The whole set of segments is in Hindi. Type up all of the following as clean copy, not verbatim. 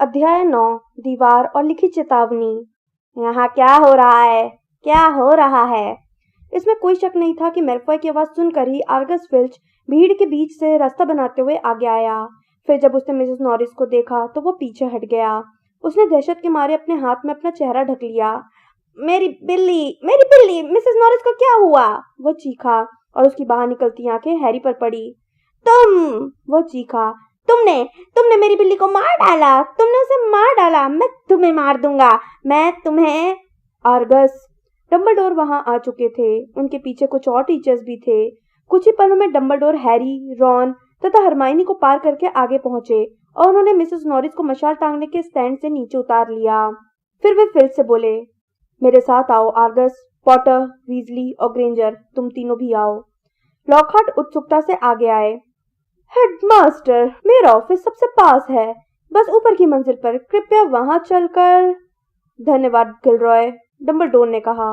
अध्याय 9 दीवार और लिखी चेतावनी। यहाँ क्या हो रहा है? क्या हो रहा है? इसमें कोई शक नहीं था कि मैल्फॉय की आवाज सुनकर ही आर्गस फिल्च भीड़ के बीच से रास्ता बनाते हुए आगे आया। फिर जब उसने मिसेस नॉरिस को देखा तो वो पीछे हट गया। उसने दहशत के मारे अपने हाथ में अपना चेहरा ढक लिया। मेरी बिल्ली, मिसेस नॉरिस को क्या हुआ? वो चीखा और उसकी बाहर निकलती आंखें हैरी पर पड़ी। वो चीखा, तुमने तुमने मेरी बिल्ली को मार डाला, तुमने उसे मार डाला, मैं तुम्हें मार दूंगा, मैं तुम्हें। आर्गस, डंबलडोर वहां आ चुके थे। उनके पीछे कुछ और टीचर्स भी थे। कुछ ही पलों में डंबलडोर हैरी, रॉन तथा हरमाइनी को पार करके आगे पहुंचे और उन्होंने मिसेस नॉरिस को मशाल टांगने के स्टैंड से नीचे उतार लिया। फिर वे फिल से बोले, मेरे साथ आओ आर्गस, पॉटर, वीजली और ग्रेंजर, तुम तीनों भी आओ। लॉकहार्ट उत्सुकता से आगे आए। हेडमास्टर, मेरा ऑफिस सबसे पास है, बस ऊपर की मंजिल पर, कृपया वहां चलकर। धन्यवाद गिलरॉय, डंबलडोर ने कहा।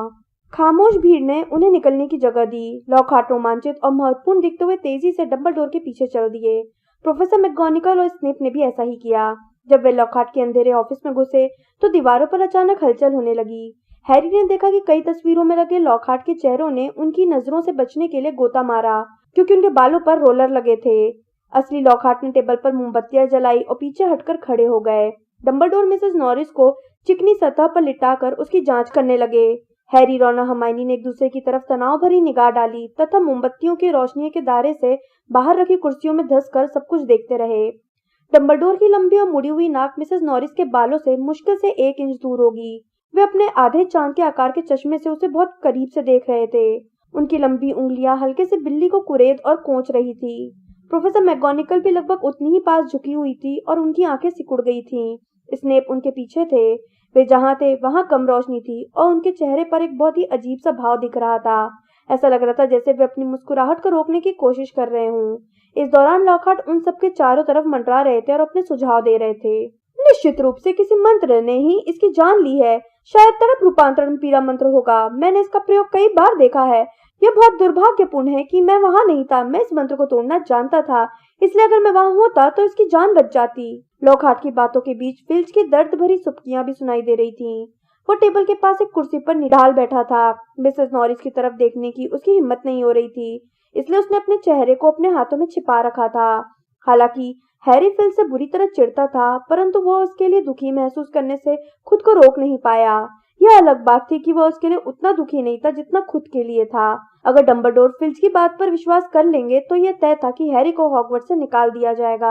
खामोश भीड़ ने उन्हें निकलने की जगह दी। लॉकहार्ट रोमांचित और महत्वपूर्ण दिखते हुए तेजी से डंबलडोर के पीछे चल दिए। प्रोफेसर मैकगोनागल और स्नेप ने भी ऐसा ही किया। जब वे लॉकहार्ट के अंधेरे ऑफिस में घुसे तो दीवारों पर अचानक हलचल होने लगी। हैरी ने देखा कि कई तस्वीरों में लगे लॉकहार्ट के चेहरों ने उनकी नजरों से बचने के लिए गोता मारा, क्योंकि उनके बालों पर रोलर लगे थे। असली लॉकहार्ट ने टेबल पर मोमबत्तियां जलाई और पीछे हटकर खड़े हो गए। डंबलडोर मिसेस नॉरिस को चिकनी सतह पर लिटाकर उसकी जांच करने लगे। हैरी, रॉन और हरमाइनी ने एक दूसरे की तरफ तनाव भरी निगाह डाली तथा मोमबत्तियों की रोशनी के दायरे से बाहर रखी कुर्सियों में धंसकर सब कुछ देखते रहे। डंबलडोर की लंबी और मुड़ी हुई नाक मिसेस नॉरिस के बालों से मुश्किल से 1 इंच दूर होगी। वे अपने आधे चांद के आकार के चश्मे से उसे बहुत करीब से देख रहे थे। उनकी लंबी उंगलियां हल्के से बिल्ली को कुरेद और कोंच रही थी। प्रोफेसर मैकगोनागल भी लगभग उतनी ही पास झुकी हुई थी और उनकी आंखें सिकुड़ गई थीं। स्नेप उनके पीछे थे। वे जहां थे वहां कम रोशनी थी और उनके चेहरे पर एक बहुत ही अजीब सा भाव दिख रहा था। ऐसा लग रहा था जैसे वे अपनी मुस्कुराहट को रोकने की कोशिश कर रहे हों। इस दौरान लॉकहार्ट उन सबके चारों तरफ मंडरा रहे थे और अपने सुझाव दे रहे थे। निश्चित रूप से किसी मंत्र ने ही इसकी जान ली है। शायद तड़प रूपांतरण पीड़ा मंत्र होगा। मैंने इसका प्रयोग कई बार देखा है। यह बहुत दुर्भाग्यपूर्ण है कि मैं वहां नहीं था। मैं इस मंत्र को तोड़ना जानता था, इसलिए अगर मैं वहां होता तो इसकी जान बच जाती। लॉकहार्ट की बातों के बीच फिल्च की दर्द भरी सुप्तियां भी सुनाई दे रही थीं। वो टेबल के पास एक कुर्सी पर निढाल बैठा था। मिसेस नॉरिस की तरफ देखने की उसकी हिम्मत नहीं हो रही थी, इसलिए उसने अपने चेहरे को अपने हाथों में छिपा रखा था। हालांकि हैरी फिल से बुरी तरह चिढ़ता था, परंतु वो उसके लिए दुखी महसूस करने से खुद को रोक नहीं पाया। यह अलग बात थी कि वह उसके लिए उतना दुखी नहीं था जितना खुद के लिए था। अगर डंबलडोर फिल्च की बात पर विश्वास कर लेंगे तो यह तय था कि हैरी को हॉगवर्ट्स से निकाल दिया जाएगा।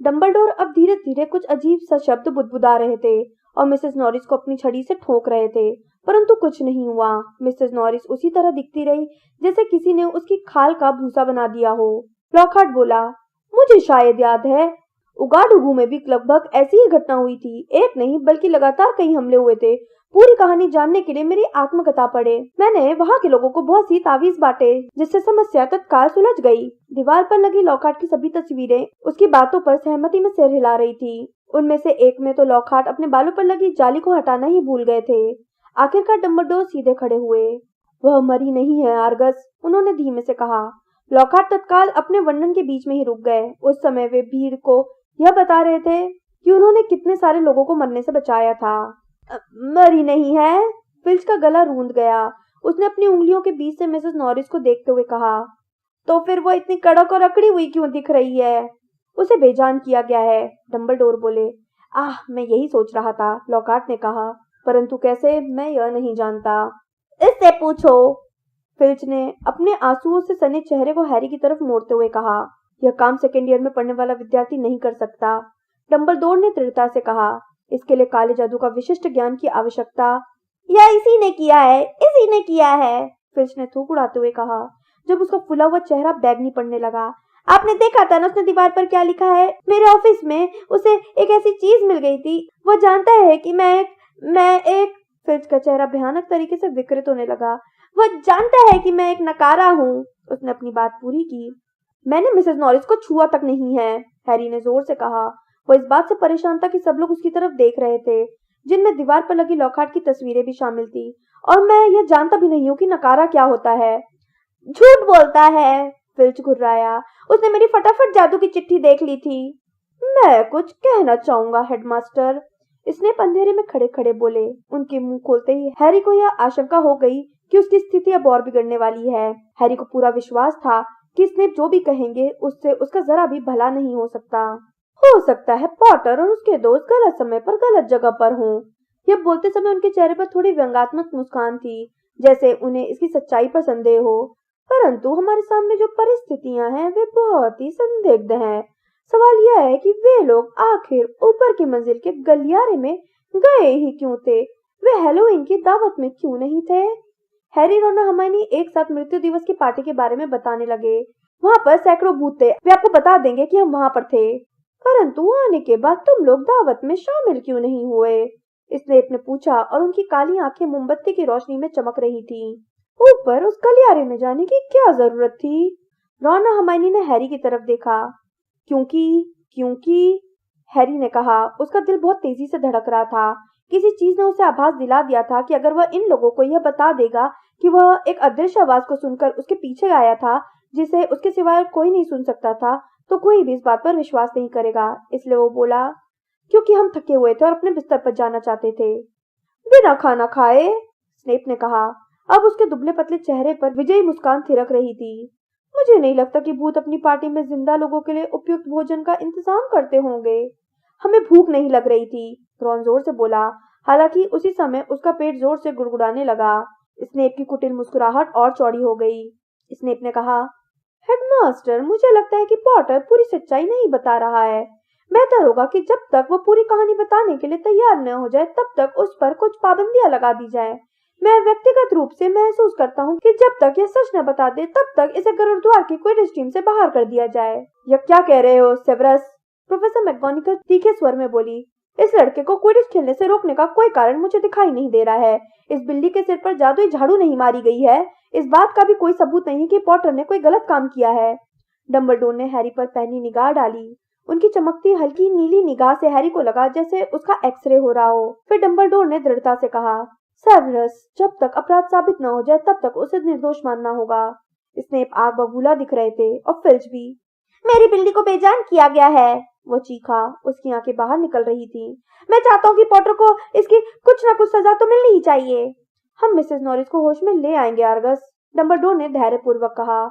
डंबलडोर अब धीरे धीरे कुछ अजीब सा शब्द बुदबुदा रहे थे और मिसेस नॉरिस को अपनी छड़ी से ठोक रहे थे, परंतु कुछ नहीं हुआ। मिसेस नॉरिस उसी तरह दिखती रही जैसे किसी ने उसकी खाल का भूसा बना दिया हो। लॉकहार्ट बोला, मुझे शायद याद है, उगाडुगु में भी लगभग ऐसी ही घटना हुई थी। एक नहीं बल्कि लगातार कई हमले हुए थे। पूरी कहानी जानने के लिए मेरी आत्मकथा पढ़े। मैंने वहां के लोगों को बहुत सी तावीज बांटे, जिससे समस्या तत्काल सुलझ गई। दीवार पर लगी लॉकहार्ट की सभी तस्वीरें उसकी बातों पर सहमति में सिर हिला रही थी। उनमें से एक में तो लॉकहार्ट अपने बालों पर लगी जाली को हटाना ही भूल गए थे। आखिरकार डंबलडोर सीधे खड़े हुए। वह मरी नहीं है आर्गस, उन्होंने धीमे से कहा। लॉकहार्ट तत्काल अपने वर्णन के बीच में ही रुक गए। उस समय वे भीड़ को यह बता रहे थे कि उन्होंने कितने सारे लोगों को मरने से बचाया था। मरी नहीं है। फिल्च का गला रूंध गया। उसने अपनी उंगलियों के बीच से मिसेस नॉरिस को देखते हुए कहा, तो फिर वो इतनी कड़क और अकड़ी हुई क्यों दिख रही है? उसे बेजान किया गया है, डंबलडोर बोले। मैं यही सोच रहा था, लॉकहार्ट ने कहा, परंतु कैसे मैं यह नहीं जानता। इससे पूछो, फिल्च ने अपने आंसुओं से सने चेहरे को हैरी की तरफ मोड़ते हुए कहा। यह काम सेकेंड ईयर में पढ़ने वाला विद्यार्थी नहीं कर सकता, डंबलडोर ने दृढ़ता से कहा। इसके लिए काले जादू का विशिष्ट ज्ञान की आवश्यकता। यह इसी ने किया है, इसी ने किया है, फिल्च ने थूक उड़ाते हुए कहा, जब उसका फुला हुआ चेहरा बैगनी पड़ने लगा। आपने देखा था ना उसने दीवार पर क्या लिखा है? मेरे ऑफिस में उसे एक ऐसी चीज मिल गई थी। वो जानता है कि मैं एक फिल्च का चेहरा भयानक तरीके से विकृत होने लगा। वो जानता है कि मैं एक नकारा हूँ। उसने अपनी बात पूरी की। मैंने मिसेस नॉरिस को छुआ तक नहीं है, हैरी ने जोर से कहा। वो इस बात से परेशान था कि सब लोग उसकी तरफ देख रहे थे, जिनमें दीवार पर लगी लॉकहार्ट की तस्वीरें भी शामिल थी, और मैं यह जानता भी नहीं हूँ कि नकारा क्या होता है। झूठ बोलता है, फिल्च घुर्राया। उसने मेरी फटाफट जादू की चिट्ठी देख ली थी। मैं कुछ कहना चाहूंगा हेडमास्टर, स्नेप अंधेरे में खड़े खड़े बोले। उनके मुंह खोलते ही हैरी को यह आशंका हो गई कि उसकी स्थिति अब और बिगड़ने वाली है। हैरी को पूरा विश्वास था कि स्नेप जो भी कहेंगे उससे उसका जरा भी भला नहीं हो सकता। हो सकता है पॉटर और उसके दोस्त गलत समय पर गलत जगह पर हों। यह बोलते समय उनके चेहरे पर थोड़ी व्यंग्यात्मक मुस्कान थी, जैसे उन्हें इसकी सच्चाई पर संदेह हो। परंतु हमारे सामने जो परिस्थितियां हैं वे बहुत ही संदिग्ध हैं। सवाल यह है कि वे लोग आखिर ऊपर की मंजिल के गलियारे में गए ही क्यों थे? वे हेलोवीन की दावत में क्यों नहीं थे? हैरी, रोना, हर्माइनी एक साथ मृत्यु दिवस की पार्टी के बारे में बताने लगे। वहां पर सैकड़ों भूत थे, वे आपको बता देंगे कि हम वहां पर थे। परंतु आने के बाद तुम लोग दावत में शामिल क्यों नहीं हुए? स्नेप ने पूछा और उनकी काली आंखें मोमबत्ती की रोशनी में चमक रही थी। ऊपर उस गलियारे में जाने की क्या जरूरत थी? रॉन और हर्माइनी ने हैरी की तरफ देखा। क्योंकि क्योंकि हैरी ने कहा। उसका दिल बहुत तेजी से धड़क रहा था। किसी चीज ने उसे आभास दिला दिया था कि अगर वह इन लोगों को यह बता देगा कि वह एक अदृश्य आवाज को सुनकर उसके पीछे आया था, जिसे उसके सिवाय कोई नहीं सुन सकता था, तो कोई भी इस बात पर विश्वास नहीं करेगा। इसलिए वो बोला, क्योंकि हम थके हुए थे और अपने बिस्तर पर जाना चाहते थे। बिना खाना खाए, स्नेप ने कहा। अब उसके दुबले पतले चेहरे पर विजयी मुस्कान थिरक रही थी। मुझे नहीं लगता कि भूत अपनी पार्टी में जिंदा लोगों के लिए उपयुक्त भोजन का इंतजाम करते होंगे। हमें भूख नहीं लग रही थी, रॉन जोर से बोला। हालांकि उसी समय उसका पेट जोर से गुड़गुड़ाने लगा। स्नेप की कुटिल मुस्कुराहट और चौड़ी हो गई। स्नेप ने कहा, हेडमास्टर, मुझे लगता है कि पॉटर पूरी सच्चाई नहीं बता रहा है। बेहतर होगा कि जब तक वो पूरी कहानी बताने के लिए तैयार न हो जाए तब तक उस पर कुछ पाबंदियां लगा दी जाए। मैं व्यक्तिगत रूप से महसूस करता हूँ कि जब तक यह सच न बता दे तब तक इसे गुरुद्वार की क्विडिच टीम से बाहर कर दिया जाए। यह क्या कह रहे हो सेवरस? प्रोफेसर मैकगोनागल तीखे स्वर में बोली। इस लड़के को क्विडिच खेलने से रोकने का कोई कारण मुझे दिखाई नहीं दे रहा है। इस बिल्ली के सिर पर जादुई झाड़ू नहीं मारी गई है। इस बात का भी कोई सबूत नहीं कि पॉटर ने कोई गलत काम किया है। डंबलडोर ने हैरी पर पहनी निगाह डाली। उनकी चमकती हल्की नीली निगाह से हैरी को लगा जैसे उसका एक्सरे हो रहा हो। फिर डंबलडोर ने दृढ़ता से कहा, सेवरस, जब तक अपराध साबित न हो जाए तब तक उसे निर्दोष मानना होगा। स्नेप आग बबूला दिख रहे थे और फिल्च भी। मेरी बिल्ली को बेजान किया गया है, वो चीखा। उसकी आंखें बाहर निकल रही थी। मैं चाहता हूँ कि पॉटर को इसकी कुछ न कुछ सजा तो मिलनी ही चाहिए। हम मिसेस नॉरिस को होश में ले आएंगे आर्गस, डंबलडोर ने धैर्यपूर्वक कहा।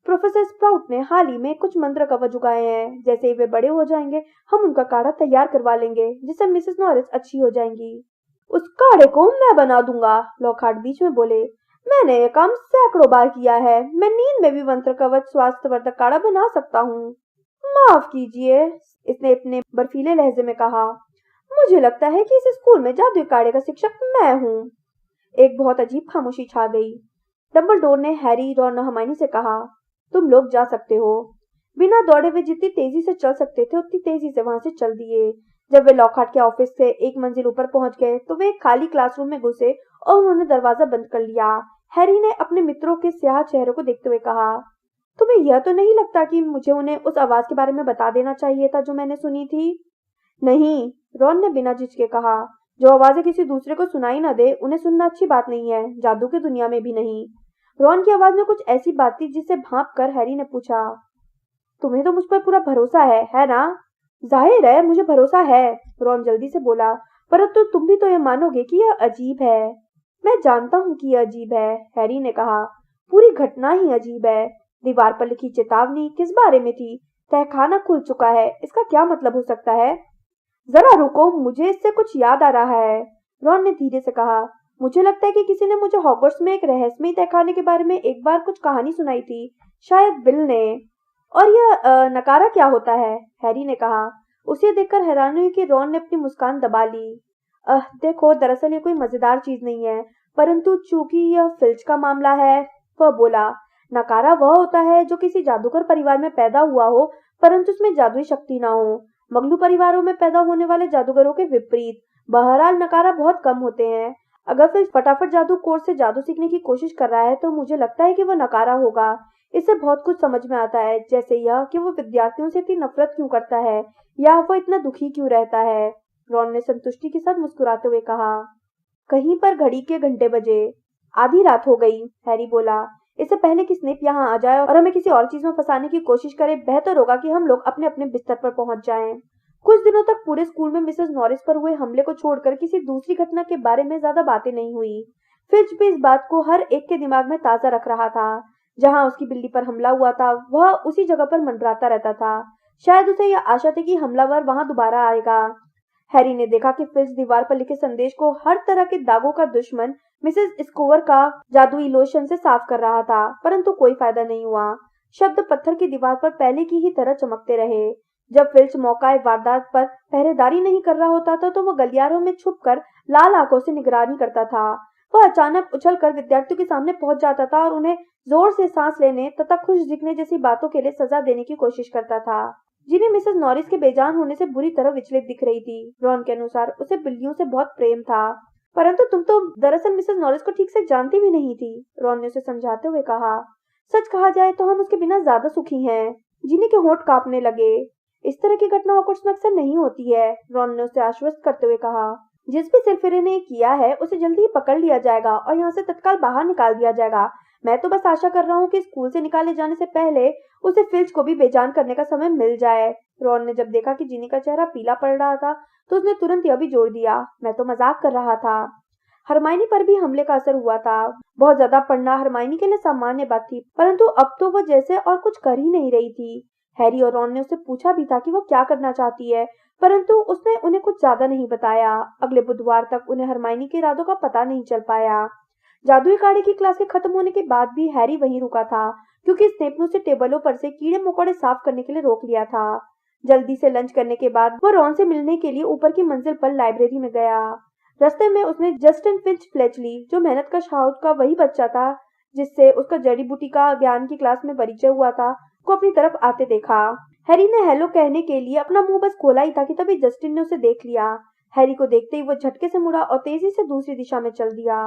प्रोफेसर स्प्राउट ने हाल ही में कुछ मंत्र कवच उगाए हैं। जैसे ही वे बड़े हो जाएंगे हम उनका काढ़ा तैयार करवा लेंगे, जिससे मिसेस नॉरिस अच्छी हो जाएंगी। उस काढ़े को मैं बना दूंगा, लॉकहार्ट बीच में बोले। मैंने ये काम सैकड़ों बार किया है। मैं नींद में भी मंत्र कवच स्वास्थ्यवर्धक काढ़ा बना सकता हूँ। माफ कीजिए, इसने अपने बर्फीले लहजे में कहा। मुझे लगता है कि इस स्कूल में जादुई काढ़े का शिक्षक मैं हूँ। एक बहुत अजीब खामोशी छा गई। डंबलडोर ने हैरी, रॉन और हर्माइनी से कहा, तुम लोग जा सकते हो। बिना दौड़े वे जितनी तेजी से चल सकते थे उतनी तेजी से वहां से चल दिए। जब वे लॉकहार्ट के ऑफिस से एक मंजिल ऊपर पहुंच गए तो वे एक खाली क्लासरूम में घुसे और उन्होंने दरवाजा बंद कर लिया। हैरी ने अपने मित्रों के स्याह चेहरों को देखते हुए कहा, तुम्हें यह तो नहीं लगता कि मुझे उन्हें उस आवाज के बारे में बता देना चाहिए था जो मैंने सुनी थी? नहीं, रॉन ने बिना झिझके कहा। जो आवाजें किसी दूसरे को सुनाई न दे उन्हें सुनना अच्छी बात नहीं है, जादू की दुनिया में भी नहीं। रॉन की आवाज में कुछ ऐसी बात थी जिसे भांप कर हैरी ने पूछा, तुम्हें तो मुझ पर पूरा भरोसा है ना? जाहिर है मुझे भरोसा है, रॉन जल्दी से बोला। परंतु तुम भी तो यह मानोगे कि यह अजीब है। मैं जानता हूँ कि यह अजीब है, हैरी ने कहा। पूरी घटना ही अजीब है। दीवार पर लिखी चेतावनी किस बारे में थी? तहखाना खुल चुका है, इसका क्या मतलब हो सकता है? जरा रुको, मुझे इससे कुछ याद आ रहा है, रॉन ने धीरे से कहा। मुझे लगता है कि किसी ने मुझे हॉगवर्ट्स में एक रहस्यमयी तहखाने के बारे में एक बार कुछ कहानी सुनाई थी, शायद बिल ने। और यह नकारा क्या होता है? हैरी ने कहा। उसे देखकर हैरानी हुई कि रॉन ने अपनी मुस्कान दबा ली। देखो, दरअसल ये कोई मजेदार चीज नहीं है, परंतु चूंकि यह फिल्च का मामला है, वह बोला। नकारा वह होता है जो किसी जादूगर परिवार में पैदा हुआ हो परंतु उसमें जादुई शक्ति ना हो। मगलू परिवारों में पैदा होने वाले जादूगरों के विपरीत। बहरहाल नकारा बहुत कम होते हैं। अगर फिर फटाफट जादू कोर्स से जादू सीखने की कोशिश कर रहा है तो मुझे लगता है कि वह नकारा होगा। इससे बहुत कुछ समझ में आता है, जैसे यह कि वो विद्यार्थियों से इतनी नफरत क्यों करता है या वो इतना दुखी क्यों रहता है, रॉन ने संतुष्टि के साथ मुस्कुराते हुए कहा। कहीं पर घड़ी के घंटे बजे। आधी रात हो गई, हैरी बोला। इससे पहले कि स्नेप यहाँ आ जाए और हमें किसी और चीज में फंसाने की कोशिश करे, बेहतर होगा कि हम लोग अपने अपने बिस्तर पर पहुंच जाएं। कुछ दिनों तक पूरे स्कूल में मिसेस नॉरिस पर हुए हमले को छोड़कर किसी दूसरी घटना के बारे में ज्यादा बातें नहीं हुई। फिल्च भी इस बात को हर एक के दिमाग में ताजा रख रहा था। जहां उसकी बिल्ली पर हमला हुआ था वह उसी जगह पर मंडराता रहता था। शायद उसे यह आशा थी कि हमलावर वहां दोबारा आएगा। हैरी ने देखा कि फिल्च दीवार पर लिखे संदेश को हर तरह के दागों का दुश्मन मिसेस स्कोवर का जादुई लोशन से साफ कर रहा था, परंतु कोई फायदा नहीं हुआ। शब्द पत्थर की दीवार पर पहले की ही तरह चमकते रहे। जब फिल्च मौकाए वारदात पर पहरेदारी नहीं कर रहा होता था तो वह गलियारों में छुपकर लाल आंखों से निगरानी करता था। वह अचानक उछलकर विद्यार्थियों के सामने पहुंच जाता था और उन्हें जोर से सांस लेने तथा खुश दिखने जैसी बातों के लिए सजा देने की कोशिश करता था, जिन्हें मिसेस नॉरिस के बेजान होने से बुरी तरह विचलित दिख रही थी। रॉन के अनुसार उसे बिल्लियों से बहुत प्रेम था। परंतु तुम तो दरअसल मिसेस नॉरिस को ठीक से जानती भी नहीं थी, रॉन ने उसे समझाते हुए कहा। सच कहा जाए तो हम उसके बिना ज्यादा सुखी हैं। जिनी के होंठ कांपने लगे। इस तरह की घटना ऑकवर्ड्स में अक्सर नहीं होती है, रॉन ने उसे आश्वस्त करते हुए कहा। जिस भी सिरफिरे ने किया है उसे जल्दी ही पकड़ लिया जाएगा और यहाँ से तत्काल बाहर निकाल दिया जाएगा। मैं तो बस आशा कर रहा हूँ कि स्कूल से निकाले जाने से पहले उसे फिल्च को भी बेजान करने का समय मिल जाए। रॉन ने जब देखा कि जिनी का चेहरा पीला पड़ रहा था तो उसने तुरंत यह भी जोड़ दिया, मैं तो मजाक कर रहा था। हरमाइनी पर भी हमले का असर हुआ था। बहुत ज्यादा पढ़ना हरमाइनी के लिए सामान्य बात थी, परंतु अब तो वह जैसे और कुछ कर ही नहीं रही थी। हैरी और रॉन ने उससे पूछा भी था कि वो क्या करना चाहती है, परंतु उसने उन्हें कुछ ज्यादा नहीं बताया। अगले बुधवार तक उन्हें हरमाइनी के इरादों का पता नहीं चल पाया। जादुई काढ़े की क्लास के खत्म होने के बाद भी हैरी वहीं रुका था, क्योंकि स्नेप ने उसे टेबलों पर से कीड़े मकोड़े साफ करने के लिए रोक लिया था। जल्दी से लंच करने के बाद वो रॉन से मिलने के लिए ऊपर की मंजिल पर लाइब्रेरी में गया। रास्ते में उसने जस्टिन फिंच फ्लेचली, जो मेहनत का शाउट का वही बच्चा था जिससे उसका जड़ी बूटी का ज्ञान की क्लास में परिचय हुआ था, को अपनी तरफ आते देखा। हैरी ने हेलो कहने के लिए अपना मुंह बस खोला ही था कि तभी जस्टिन ने उसे देख लिया। हैरी को देखते ही वो झटके से मुड़ा और तेजी से दूसरी दिशा में चल दिया।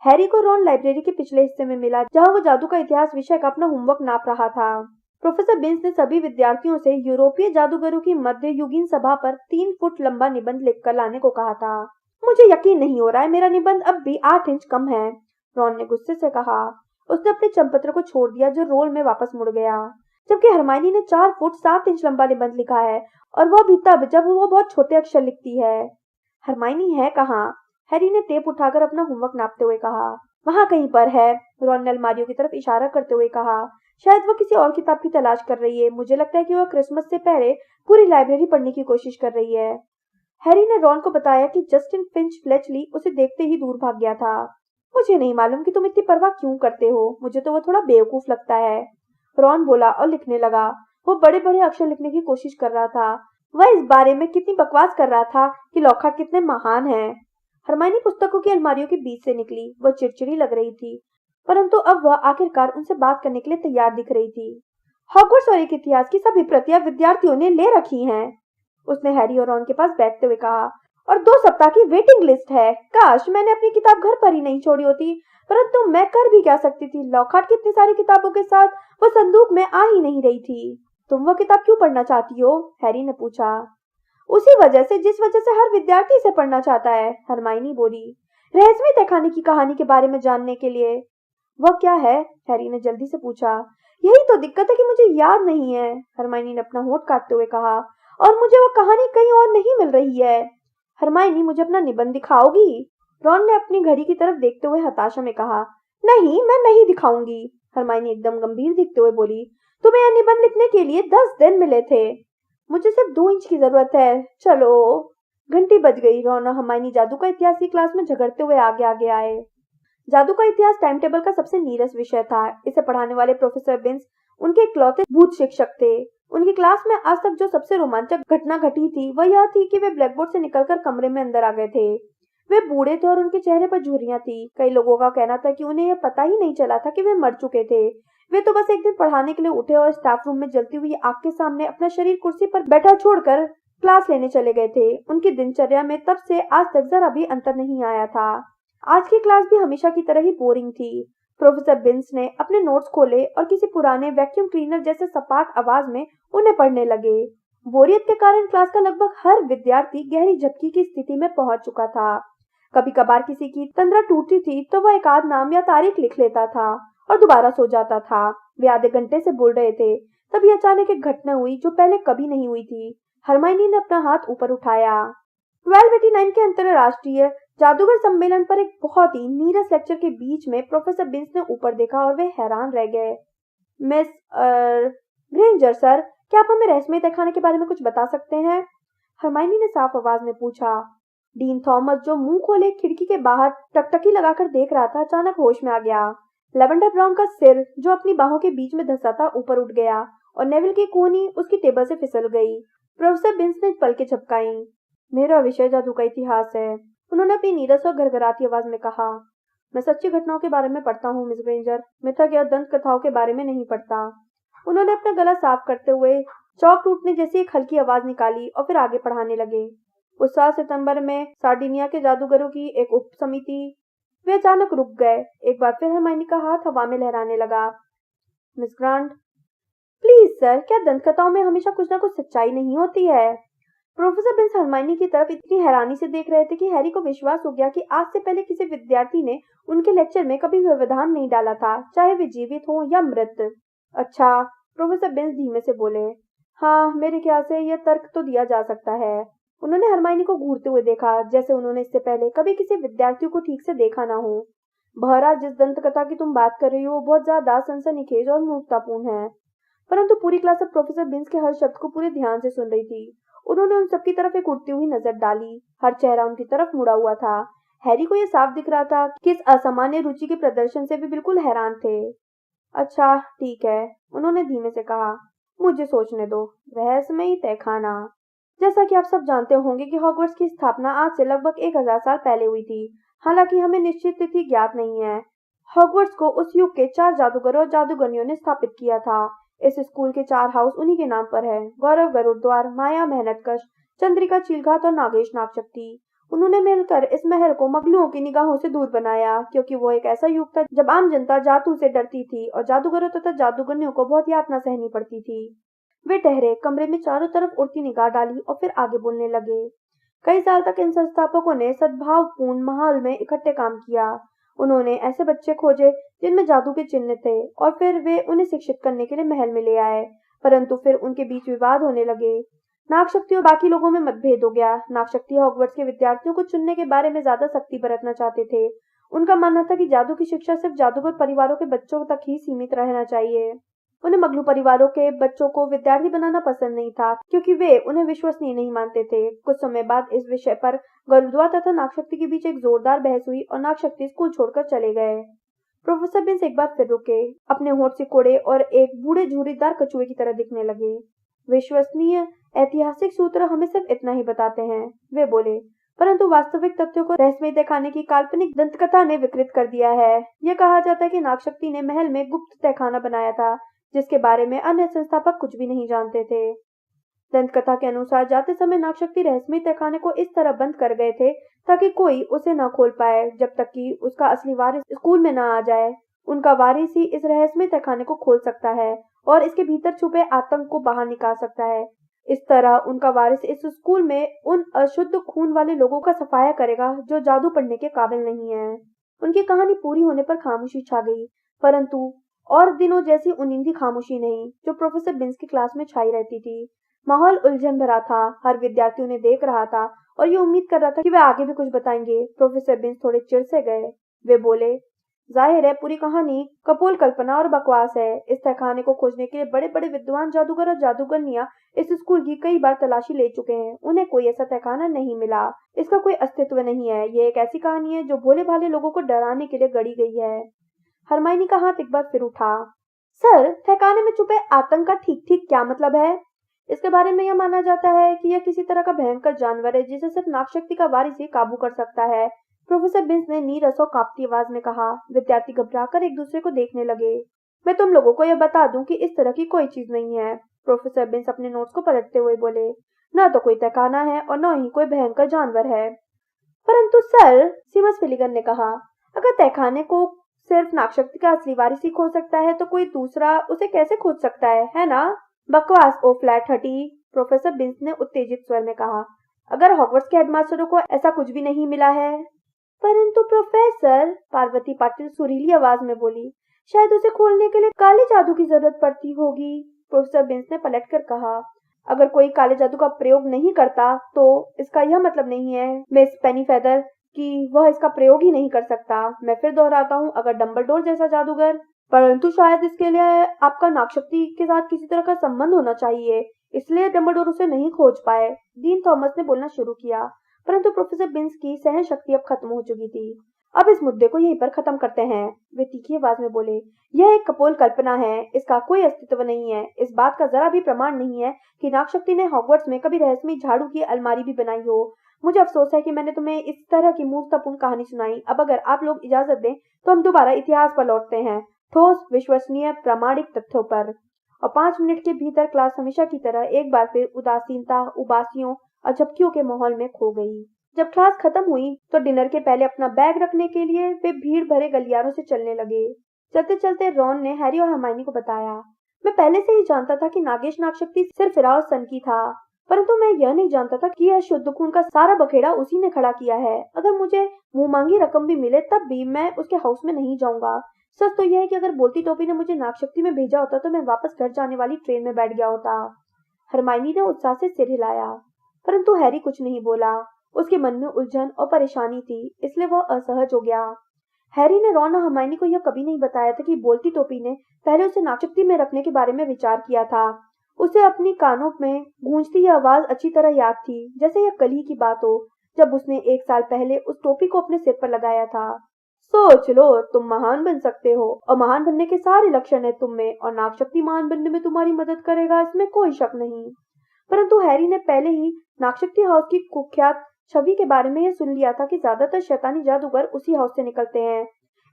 हैरी को रॉन लाइब्रेरी के पिछले हिस्से में मिला, जहां वो जादू का इतिहास विषय का अपना होमवर्क नाप रहा था। प्रोफेसर बिन्स ने सभी विद्यार्थियों से यूरोपीय जादूगरों की मध्ययुगीन सभा पर 3 फुट लंबा निबंध लिखकर लाने को कहा था। मुझे यकीन नहीं हो रहा है, मेरा निबंध अब भी 8 इंच कम है, रॉन ने गुस्से से कहा। उसने अपने चंपत्र को छोड़ दिया जो रोल में वापस मुड़ गया, जबकि हरमाइनी ने 4 फुट 7 इंच लंबा निबंध लिखा है, और वह भी तब जब वो बहुत छोटे अक्षर लिखती है। हरमाइनी है कहाँ? हैरी ने टेप उठाकर अपना होमवर्क नापते हुए कहा। वहां कहीं पर है, रॉन ने अलमारियों की तरफ इशारा करते हुए कहा। शायद वो किसी और किताब की तलाश कर रही है। मुझे लगता है कि वह क्रिसमस से पहले पूरी लाइब्रेरी पढ़ने की कोशिश कर रही है। हैरी ने रॉन को बताया कि जस्टिन फिंच फ्लेचली उसे देखते ही दूर भाग गया था। मुझे नहीं मालूम कि तुम इतनी परवाह क्यों करते हो, मुझे तो वो थोड़ा बेवकूफ लगता है, रॉन बोला और लिखने लगा। वो बड़े बड़े अक्षर लिखने की कोशिश कर रहा था। वह इस बारे में कितनी बकवास कर रहा था कि लॉकहार्ट कितने महान हैं। हरमाइनी पुस्तकों की अलमारियों के बीच से निकली। वह चिड़चिड़ी लग रही थी, परंतु अब वह आखिरकार उनसे बात करने के लिए तैयार दिख रही थी। हॉगवर्ट्स और एक इतिहास की सभी प्रतियां विद्यार्थियों ने ले रखी हैं, उसने हैरी और रॉन के पास बैठते हुए कहा, और 2 सप्ताह की वेटिंग लिस्ट है। काश मैंने अपनी किताब घर पर ही नहीं छोड़ी होती, परंतु मैं कर भी क्या सकती थी। लॉकहार्ट की इतनी सारी किताबों के साथ वो संदूक में आ ही नहीं रही थी। तुम वो किताब क्यों पढ़ना चाहती हो? हैरी ने पूछा। उसी वजह से जिस वजह से हर विद्यार्थी इसे पढ़ना चाहता है, हरमाइनी बोली, रहस्यमय तहखाने की कहानी के बारे में जानने के लिए। वह क्या है? हैरी ने जल्दी से पूछा। यही तो दिक्कत है कि मुझे याद नहीं है, हरमाइनी ने अपना होंठ काटते हुए कहा, और मुझे वो कहानी कहीं और नहीं मिल रही है। हरमाइनी, मुझे अपना निबंध दिखाओगी? रॉन ने अपनी घड़ी की तरफ देखते हुए हताशा में कहा। नहीं, मैं नहीं दिखाऊंगी, हरमाइनी एकदम गंभीर दिखते हुए बोली। तुम्हें यह निबंध लिखने के लिए 10 दिन मिले थे। मुझे सिर्फ 2 इंच की जरूरत है। चलो। घंटी बज गई। रॉन और हरमाइनी जादू का इतिहास की क्लास में झगड़ते हुए आगे आगे आए। जादू का इतिहास टाइम टेबल का सबसे नीरस विषय था। इसे पढ़ाने वाले प्रोफेसर बिन्स उनके इकलौते भूत शिक्षक थे। उनकी क्लास में आज तक जो सबसे रोमांचक घटना घटी थी वह यह थी कि वे ब्लैकबोर्ड से निकलकर कमरे में अंदर आ गए थे। वे बूढ़े थे और उनके चेहरे पर झुर्रियां थी। कई लोगों का कहना था कि उन्हें यह पता ही नहीं चला था कि वे मर चुके थे। वे तो बस एक दिन पढ़ाने के लिए उठे और स्टाफ रूम में जलती हुई आग के सामने अपना शरीर कुर्सी पर बैठा छोड़कर क्लास लेने चले गए थे। उनकी दिनचर्या में तब से आज तक जरा भी अंतर नहीं आया था। आज की क्लास भी हमेशा की तरह ही बोरिंग थी। प्रोफेसर बिन्स ने अपने नोट्स खोले और किसी पुराने वैक्यूम क्लीनर जैसे सपाट आवाज में उन्हें पढ़ने लगे। बोरियत के कारण क्लास का लगभग हर विद्यार्थी गहरी झपकी की स्थिति में पहुंच चुका था। कभी कभार किसी की तंद्रा टूटती थी तो वह एक आध नाम या तारीख लिख लेता था और दोबारा सो जाता था। वे आधे घंटे से बोल रहे थे, तभी अचानक एक घटना हुई जो पहले कभी नहीं हुई थी। हरमाइनी ने अपना हाथ ऊपर उठाया। 1289 के अंतरराष्ट्रीय जादूगर सम्मेलन पर एक बहुत ही नीरस लेक्चर के बीच में प्रोफेसर बिन्स ने ऊपर देखा और वे हैरान रह गए। मिस ग्रेंजर सर, क्या आप हमें रहस्यमय तहखाने के बारे में कुछ बता सकते हैं? हरमाइनी ने साफ आवाज में पूछा। डीन थॉमस, जो मुंह खोले खिड़की के बाहर टकटकी लगाकर देख रहा था, अचानक होश में आ गया। लेवेंडर ब्राउन का सिर, जो अपनी बाहों के बीच में धंसा था, ऊपर उठ गया और नेविल की कोहनी उसकी टेबल से फिसल गई। प्रोफेसर बिन्स ने पलकें झपकाई। मेरा विषय जादू का इतिहास है, उन्होंने अपनी नीरस और घरघराती आवाज में कहा। मैं सच्ची घटनाओं के बारे में पढ़ता हूँ मिस ग्रेंजर, मिथक या दंत कथाओं के बारे में नहीं पढ़ता। उन्होंने अपना गला साफ करते हुए चौक टूटने जैसी एक हल्की आवाज निकाली और फिर आगे पढ़ाने लगे। उस साल सितंबर में सार्डिनिया के जादूगरों की एक उप समिति। वे अचानक रुक गए। एक बार फिर हरमाइनी का हाथ हवा में लहराने लगा। मिस ग्रांट, प्लीज सर, क्या दंत कथाओं में हमेशा कुछ ना कुछ सच्चाई नहीं होती है? प्रोफेसर बिन्स हरमाइनी की तरफ इतनी हैरानी से देख रहे थे कि हैरी को विश्वास हो गया कि आज से पहले किसी विद्यार्थी ने उनके लेक्चर में कभी व्यवधान नहीं डाला था, चाहे वे जीवित हों या मृत। अच्छा, प्रोफेसर बिन्स धीमे से बोले। हाँ, मेरे ख्याल से यह तर्क तो दिया जा सकता है। उन्होंने हरमाइनी को घूरते हुए देखा, जैसे उन्होंने इससे पहले कभी किसी विद्यार्थी को ठीक से देखा ना हो। बहरहाल, जिस दंत कथा की तुम बात कर रही हो, वो बहुत ज्यादा सनसनीखेज और मूर्खतापूर्ण है। परंतु पूरी क्लास अब प्रोफेसर बिन्स के हर शब्द को पूरे ध्यान से सुन रही थी। उन्होंने उन सबकी तरफ एक उड़ती हुई नजर डाली। हर चेहरा उनकी तरफ मुड़ा हुआ था। हैरी को यह साफ दिख रहा था कि इस असामान्य रुचि के प्रदर्शन से वे बिल्कुल हैरान थे। अच्छा, ठीक है, उन्होंने धीमे से कहा। मुझे सोचने दो। रहस्यमयी तहखाना। जैसा कि आप सब जानते होंगे कि हॉगवर्ट्स की स्थापना आज से लगभग 1000 साल पहले हुई थी। हालांकि हमें निश्चित तिथि ज्ञात नहीं है। हॉगवर्ट्स को उस युग के 4 जादूगरों और जादूगरनियों ने स्थापित किया था। इस स्कूल के 4 हाउस उन्हीं के नाम पर है। गौरव गरुड़द्वार, माया मेहनतकश, चंद्रिका चीलघात और नागेश नागशक्ति। उन्होंने मिलकर इस महल को मगलुओं की निगाहों से दूर बनाया, क्योंकि वो एक ऐसा युग था जब आम जनता जादू से डरती थी और जादूगरों तथा जादूगरनियों को बहुत यातना सहनी पड़ती थी। वे ठहरे, कमरे में चारों तरफ उड़ती निगाह डाली और फिर आगे बोलने लगे। कई साल तक इन संस्थापकों ने सद्भावपूर्ण माहौल में इकट्ठे काम किया। उन्होंने ऐसे बच्चे खोजे जिनमें जादू के चिन्ह थे और फिर वे उन्हें शिक्षित करने के लिए महल में ले आए। परंतु फिर उनके बीच विवाद होने लगे। नागशक्ति और बाकी लोगों में मतभेद हो गया। नागशक्ति हॉगवर्ट्स के विद्यार्थियों को चुनने के बारे में ज्यादा सख्ती बरतना चाहते थे। उनका मानना था कि जादू की शिक्षा सिर्फ जादूगर परिवारों के बच्चों तक ही सीमित रहना चाहिए। उन्हें मगलू परिवारों के बच्चों को विद्यार्थी बनाना पसंद नहीं था, क्योंकि वे उन्हें विश्वसनीय नहीं मानते थे। कुछ समय बाद इस विषय पर गरुड़द्वार तथा नागशक्ति के बीच एक जोरदार बहस हुई और नागशक्ति स्कूल छोड़कर चले गए। प्रोफेसर बिन्स एक बार फिर रुके, अपने होंठ सिकोड़े और एक बूढ़े झुर्रीदार कछुए की तरह दिखने लगे। विश्वसनीय ऐतिहासिक सूत्र हमें सिर्फ इतना ही बताते हैं, वे बोले, परंतु वास्तविक तथ्यों को रहस्यमय तहखाने की काल्पनिक दंतकथा ने विकृत कर दिया है। यह कहा जाता है कि नागशक्ति ने महल में गुप्त तहखाना बनाया था, जिसके बारे में अन्य संस्थापक कुछ भी नहीं जानते थे। दंतकथा के अनुसार जाते समय नागशक्ति रहस्यमय तहखाने को इस तरह बंद कर गए थे ताकि कोई उसे न खोल पाए जब तक कि उसका असली वारिस स्कूल में न आ जाए। उनका वारिस ही इस रहस्यमय तहखाने को खोल सकता है और इसके भीतर छुपे आतंक को बाहर निकाल सकता है। इस तरह उनका वारिस इस स्कूल में उन अशुद्ध खून वाले लोगों का सफाया करेगा जो जादू पढ़ने के काबिल नहीं है। उनकी कहानी पूरी होने पर खामोशी छा गई, परंतु और दिनों जैसी उनिंदी खामोशी नहीं जो प्रोफेसर बिन्स की क्लास में छाई रहती थी। माहौल उलझन भरा था। हर विद्यार्थी उन्हें देख रहा था और ये उम्मीद कर रहा था कि वे आगे भी कुछ बताएंगे। प्रोफेसर बिन्स थोड़े चिढ़ से गए। वे बोले, जाहिर है पूरी कहानी कपोल कल्पना और बकवास है। इस तहखाने को खोजने के लिए बड़े बड़े विद्वान जादूगर और जादूगरनियां इस स्कूल की कई बार तलाशी ले चुके हैं। उन्हें कोई ऐसा तहखाना नहीं मिला। इसका कोई अस्तित्व नहीं है। यह एक ऐसी कहानी है जो भोले भाले लोगों को डराने के लिए गढ़ी गई है। हरमाइनी का हाथ एक बार फिर उठा। सर, तहखाने में छुपे आतंक का ठीक ठीक क्या मतलब है? इसके बारे में यह माना जाता है कि यह किसी तरह का भयंकर जानवर है जिसे सिर्फ नागशक्ति का वारिस ही काबू कर सकता है। प्रोफेसर बिन्स ने नीरस और कांपती आवाज में कहा। विद्यार्थी घबराकर एक दूसरे को देखने लगे। मैं तुम लोगों को यह बता दूं कि इस तरह की कोई चीज नहीं है। प्रोफेसर बिन्स अपने नोट्स को पलटते हुए बोले, न तो कोई तहखाना है और न ही कोई भयंकर जानवर है। परंतु सर, सीमस फिलिगन ने कहा, अगर तहखाने को सिर्फ नागशक्ति का असली वारिस ही खोज सकता है तो कोई दूसरा उसे कैसे खोज सकता है ना? बकवास, ओ फ्लैट हटी, प्रोफेसर बिन्स ने उत्तेजित स्वर में कहा। अगर हॉगवर्ट्स के हेडमास्टरों को ऐसा कुछ भी नहीं मिला है। परंतु प्रोफेसर, पार्वती पाटिल सुरीली आवाज में बोली, शायद उसे खोलने के लिए काले जादू की जरूरत पड़ती होगी। प्रोफेसर बिन्स ने पलटकर कहा, अगर कोई काले जादू का प्रयोग नहीं करता तो इसका यह मतलब नहीं है मिस पेनीफेदर कि वह इसका प्रयोग ही नहीं कर सकता। मैं फिर दोहराता हूँ, अगर डंबलडोर जैसा जादूगर, परंतु शायद इसके लिए आपका नागशक्ति के साथ किसी तरह का संबंध होना चाहिए, इसलिए डंबलडोर उसे नहीं खोज पाए। डीन थॉमस ने बोलना शुरू किया, परंतु प्रोफेसर बिन्स की सहन शक्ति अब खत्म हो चुकी थी। अब इस मुद्दे को यहीं पर खत्म करते हैं, वे तीखी आवाज में बोले। यह एक कपोल कल्पना है, इसका कोई अस्तित्व नहीं है। इस बात का जरा भी प्रमाण नहीं है कि नागशक्ति ने हॉगवर्ट्स में कभी रहस्यमयी झाड़ू की अलमारी भी बनाई हो। मुझे अफसोस है कि मैंने तुम्हें इस तरह की मूर्खतापूर्ण कहानी सुनाई। अब अगर आप लोग इजाजत दें तो हम दोबारा इतिहास पर लौटते हैं, ठोस, विश्वसनीय, प्रामाणिक तथ्यों पर। और 5 मिनट के भीतर क्लास हमेशा की तरह एक बार फिर उदासीनता, उबासियों और झपकियों के माहौल में खो गई। जब क्लास खत्म हुई तो डिनर के पहले अपना बैग रखने के लिए वे भीड़ भरे गलियारों से चलने लगे। चलते चलते रॉन ने हैरी और हरमाइनी को बताया, मैं पहले से ही जानता था कि नागेश नागशक्ति सिर्फ फिरा और सन की था, परंतु मैं यह नहीं जानता था कि यह शुद्ध खून का सारा बखेड़ा उसी ने खड़ा किया है। अगर मुझे मुंह मांगी रकम भी मिले तब भी मैं उसके हाउस में नहीं जाऊंगा। सच तो यह है कि अगर बोलती टोपी ने मुझे नागशक्ति में भेजा होता तो मैं वापस घर जाने वाली ट्रेन में बैठ गया होता। हरमाइनी ने उत्साह से सिर हिलाया, परंतु हैरी कुछ नहीं बोला। उसके मन में उलझन और परेशानी थी, इसलिए वह असहज हो गया। हैरी ने रॉन और हरमाइनी को यह कभी नहीं बताया था कि बोलती टोपी ने पहले उसे नागशक्ति में रखने के बारे में विचार किया था। उसे अपनी कानों में गूंजती यह आवाज अच्छी तरह याद थी, जैसे यह कल ही की बात हो जब उसने 1 साल पहले उस टोपी को अपने सिर पर लगाया था। सोच लो, तुम महान बन सकते हो और महान बनने के सारे लक्षण है तुम में, और नागशक्ति महान बनने में तुम्हारी मदद करेगा, इसमें कोई शक नहीं। परंतु हैरी ने पहले ही नागशक्ति हाउस की कुख्यात छवि के बारे में यह सुन लिया था कि ज्यादातर शैतानी जादूगर उसी हाउस से निकलते हैं,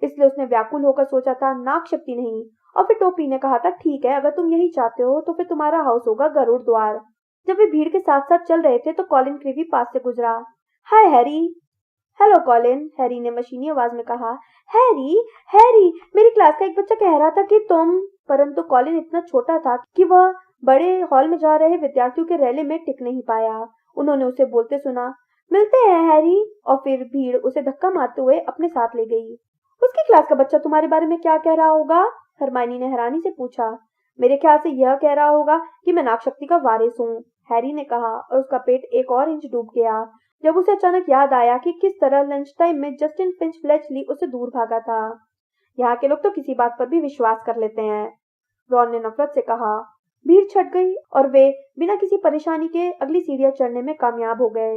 इसलिए उसने व्याकुल होकर सोचा था नागशक्ति नहीं। और फिर टोपी ने कहा था, ठीक है, अगर तुम यही चाहते हो तो फिर तुम्हारा हाउस होगा गरुड़ द्वार। जब वे भीड़ के साथ साथ चल रहे थे तो कॉलिन क्रीवी पास से गुजरा। हाय हैरी। हेलो कॉलिन, हैरी ने मशीनी आवाज में कहा। हैरी, हैरी, मेरी क्लास का एक बच्चा कह रहा था कि तुम, परंतु कॉलिन इतना छोटा था कि वह बड़े हॉल में जा रहे विद्यार्थियों के रैले में टिक नहीं पाया। उन्होंने उसे बोलते सुना, मिलते हैं हैरी, और फिर भीड़ उसे धक्का मारते हुए अपने साथ ले गई। उसकी क्लास का बच्चा तुम्हारे बारे में क्या कह रहा होगा? हरमाइनी ने हैरानी से पूछा। मेरे ख्याल से यह कह रहा होगा कि मैं नागशक्ति का वारिस हूँ, हैरी ने कहा, और उसका पेट एक और इंच डूब गया जब उसे अचानक याद आया कि किस तरह लंच टाइम में जस्टिन फिंच फ्लेचली उसे दूर भागा था। यहाँ के लोग तो किसी बात पर भी विश्वास कर लेते हैं, रॉन ने नफरत से कहा। भीड़ छट गई और वे बिना किसी परेशानी के अगली सीढ़ियां चढ़ने में कामयाब हो गए।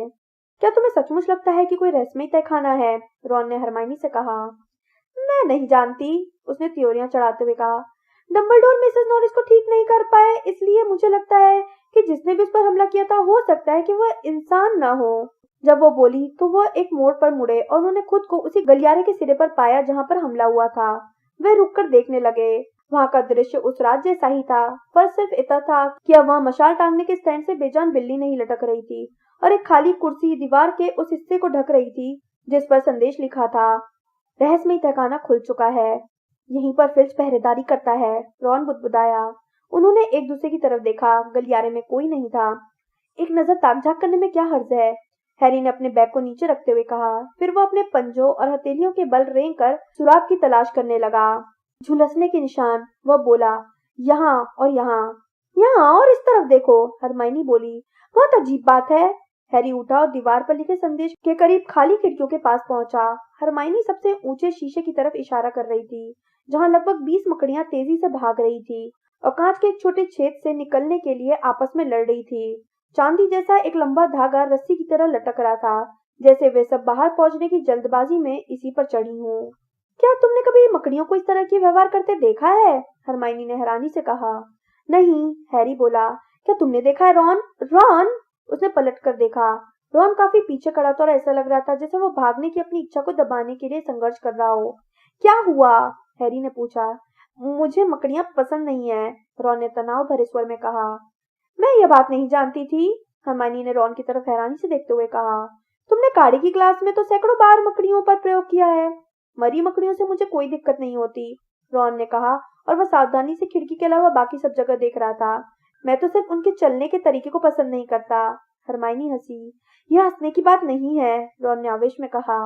क्या तुम्हें सचमुच लगता है कि कोई रहस्यमयी तहखाना है? रॉन ने हरमाइनी से कहा। मैं नहीं जानती, उसने त्योरियां चढ़ाते हुए कहा। डंबलडोर मिसेस नॉरिस को ठीक नहीं कर पाए, इसलिए मुझे लगता है कि जिसने भी उस पर हमला किया था हो सकता है कि वह इंसान ना हो। जब वो बोली तो वह एक मोड़ पर मुड़े और उन्होंने खुद को उसी गलियारे के सिरे पर पाया जहाँ पर हमला हुआ था। वे रुककर देखने लगे। वहाँ का दृश्य उस रात जैसा ही था, फर्क सिर्फ इतना था कि अब वहाँ मशाल टांगने के स्टैंड से बेजान बिल्ली नहीं लटक रही थी और एक खाली कुर्सी दीवार के उस हिस्से को ढक रही थी जिस पर संदेश लिखा था, रहस्यमयी तहखाना खुल चुका है, यहीं पर फिल्च पहरेदारी करता है। रॉन बुदबुदाया। उन्होंने एक दूसरे की तरफ देखा। गलियारे में कोई नहीं था। एक नजर ताक झाक करने में क्या हर्ज है? हैरी ने अपने बैग को नीचे रखते हुए कहा। फिर वह अपने पंजों और हथेलियों के बल रेंग कर सुराग की तलाश करने लगा। झुलसने के निशान। वह बोला, यहाँ और यहाँ, यहाँ और इस तरफ देखो, हरमाइनी बोली। बहुत अजीब बात है। हैरी उठा और दीवार पर लिखे संदेश के करीब खाली खिड़कियों के पास पहुंचा। हरमाइनी सबसे ऊंचे शीशे की तरफ इशारा कर रही थी जहां लगभग 20 मकड़ियां तेजी से भाग रही थी और कांच के एक छोटे छेद से निकलने के लिए आपस में लड़ रही थी। चांदी जैसा एक लंबा धागा रस्सी की तरह लटक रहा था, जैसे वे सब बाहर पहुंचने की जल्दबाजी में इसी पर चढ़ी हों। क्या तुमने कभी मकड़ियों को इस तरह के व्यवहार करते देखा है? हरमाइनी ने हैरानी से कहा। नहीं, हैरी बोला। क्या तुमने देखा है रॉन? रॉन! उसने पलट कर देखा। रॉन काफी पीछे खड़ा था और ऐसा लग रहा था जैसे वो भागने की अपनी इच्छा को दबाने के लिए संघर्ष कर रहा हो। क्या हुआ? हैरी ने पूछा। मुझे मकड़ियां पसंद नहीं है, रॉन ने तनाव भरे स्वर में कहा। मैं यह बात नहीं जानती थी, हरमाइनी ने रॉन की तरफ हैरानी से देखते हुए कहा। तुमने काड़ी की क्लास में तो सैकड़ों बार मकड़ियों पर प्रयोग किया है। मरी मकड़ियों से मुझे कोई दिक्कत नहीं होती, रॉन ने कहा, और वह सावधानी से खिड़की के अलावा बाकी सब जगह देख रहा था। मैं तो सिर्फ उनके चलने के तरीके को पसंद नहीं करता। हरमाइनी हंसी। यह हंसने की बात नहीं है, रॉन ने आवेश में कहा।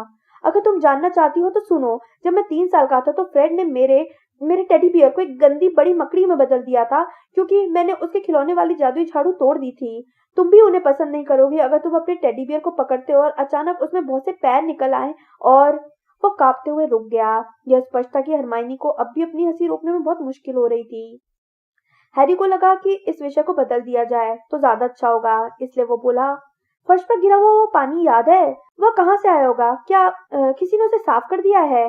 अगर तुम जानना चाहती हो तो सुनो। जब मैं 3 साल का था तो फ्रेड ने मेरे मेरे टेडी बियर को एक गंदी बड़ी मकड़ी में बदल दिया था क्योंकि मैंने उसके खिलौने वाली जादुई झाड़ू तोड़ दी थी। तुम भी उन्हें पसंद नहीं करोगी अगर तुम अपने टेडी बियर को पकड़ते हो और अचानक उसमें बहुत से पैर निकल आए और वो कांपते हुए रुक गया। यह स्पष्ट था कि हरमाइनी को अब भी अपनी हंसी रोकने में बहुत मुश्किल हो रही थी। हैरी को लगा कि इस विषय को बदल दिया जाए तो ज्यादा अच्छा होगा, इसलिए वो बोला, फर्श पर गिरा हुआ वो पानी याद है? वह कहाँ से आया होगा? क्या किसी ने उसे साफ कर दिया है?